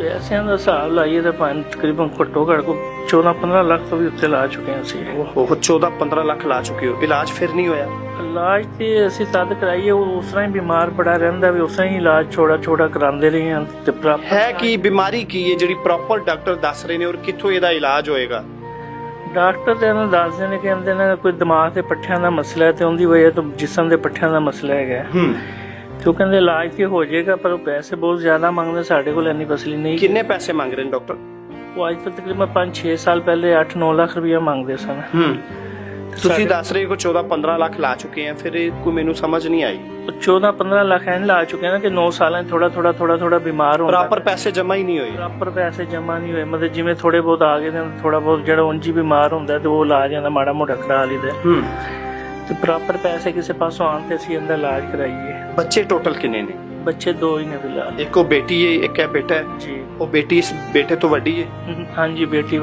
ਪੈਸਿਆਂ ਦਾ ਹਿਸਾਬ ਲਾਈਏ ਤਾਂ ਤਕਰੀਬਨ ਘੱਟੋ ਘੱਟ ਕੋ 14-15 ਲੱਖ ਤੋਂ ਵੀ ਉੱਤੇ ਲਾ ਚੁੱਕੇ ਹਾਂ ਅਸੀਂ। ਉਹ 14-15 ਲੱਖ ਲਾ ਚੁੱਕੇ ਹੋ, ਇਲਾਜ ਫਿਰ ਨਹੀਂ ਹੋਇਆ? ਇਲਾਜ ਤੇ ਅਸੀਂ ਤਦ ਕਰਾਈਏ, ਉਹ ਉਸ ਤਰ੍ਹਾਂ ਹੀ ਬਿਮਾਰ ਬੜਾ ਰਹਿੰਦਾ ਵੀ ਉਸ ਤਰ੍ਹਾਂ ਹੀ ਇਲਾਜ ਛੋੜਾ ਕਰਾਉਂਦੇ ਰਹੇ ਹਾਂ ਤੇ ਪ੍ਰਾਪਤ ਹੈ ਕੀ ਬਿਮਾਰੀ ਕੀ ਹੈ ਜਿਹੜੀ ਪ੍ਰੋਪਰ ਡਾਕਟਰ ਦੱਸ ਰਹੇ ਨੇ, ਔਰ ਕਿੱਥੋਂ ਇਹਦਾ ਇਲਾਜ ਹੋਏਗਾ? ਡਾਕਟਰ ਤੇ ਇਹਨੂੰ ਦੱਸਦੇ ਨੇ, ਕਹਿੰਦੇ ਨੇ ਕੋਈ ਦਿਮਾਗ ਦੇ ਪੱਠਿਆਂ ਦਾ ਮਸਲਾ ਹੈ ਤੇ ਉਹਦੀ ਵਜ੍ਹਾ ਤੋਂ ਜਿਸਮ ਦੇ ਪੱਠਿਆਂ ਦਾ ਮਸਲਾ ਹੈਗਾ। ਤੇ ਉਹ ਕਹਿੰਦੇ ਇਲਾਜ ਤੇ ਹੋ ਜਾਏਗਾ, ਪਰ ਉਹ ਪੈਸੇ ਬਹੁਤ ਜ਼ਿਆਦਾ ਮੰਗਦੇ, ਸਾਡੇ ਕੋਲ ਇੰਨੀ ਫਸਲੀ ਨਹੀਂ। ਕਿੰਨੇ ਪੈਸੇ ਮੰਗ ਰਹੇ ਨੇ ਡਾਕਟਰ? ਉਹ ਅੱਜ ਤੋਂ ਤਕਰੀਬਨ 5-6 ਸਾਲ ਪਹਿਲੇ 8-9 ਲੱਖ ਰੁਪਇਆ ਮੰਗਦੇ ਸਨ। ਤੁਸੀਂ ਦੱਸ ਰਹੇ ਹੋ 14-15 ਲੱਖ ਲਾ ਚੁੱਕੇ ਆ, ਫਿਰ ਇਹ ਕੋਈ ਮੈਨੂੰ ਸਮਝ ਨਹੀਂ ਆਈ। 14-15 ਲੱਖ ਐਨ ਲਾ ਚੁੱਕੇ ਨਾ ਕਿ 9 ਸਾਲਾਂ ਥੋੜਾ ਬਿਮਾਰ ਹੁੰਦਾ, ਪ੍ਰੋਪਰ ਪੈਸੇ ਜਮਾ ਹੀ ਨਹੀਂ ਹੋਏ। ਪ੍ਰੋਪਰ ਪੈਸੇ ਜਮਾ ਨਹੀਂ ਹੋਏ, ਮਤਲਬ ਜਿਵੇਂ ਥੋੜੇ ਬਹੁਤ ਆ ਗਏ ਨੇ, ਥੋੜਾ ਬਹੁਤ ਜਿਹੜਾ ਉਂਝ ਹੀ ਬਿਮਾਰ ਹੁੰਦਾ ਤੇ ਉਹ ਲਾ ਜਾਂਦਾ, ਮਾੜਾ ਮੋਟਾ ਕਰਾ ਲਈਦਾ। ਤੇ ਪ੍ਰੋਪਰ ਪੈਸੇ ਕਿਸੇ ਪਾਸੋਂ ਆਉਣ ਤੇ ਅਸੀਂ ਇਹਦਾ ਇਲਾਜ ਕਰਾਈਏ। ਬੱਚੇ ਟੋਟਲ ਕਿੰਨੇ ਨੇ? ਬੱਚੇ 2 ਹੀ ਨੇ ਫਿਲਹਾਲ। ਇੱਕ ਉਹ ਬੇਟੀ ਹੈ, ਇੱਕ ਹੈ ਬੇਟਾ ਹੈ ਜੀ। ਉਹ ਬੇਟੀ ਇਸ ਬੇਟੇ ਤੋਂ ਵੱਡੀ ਹੈ? ਹਾਂਜੀ, ਬੇਟੀ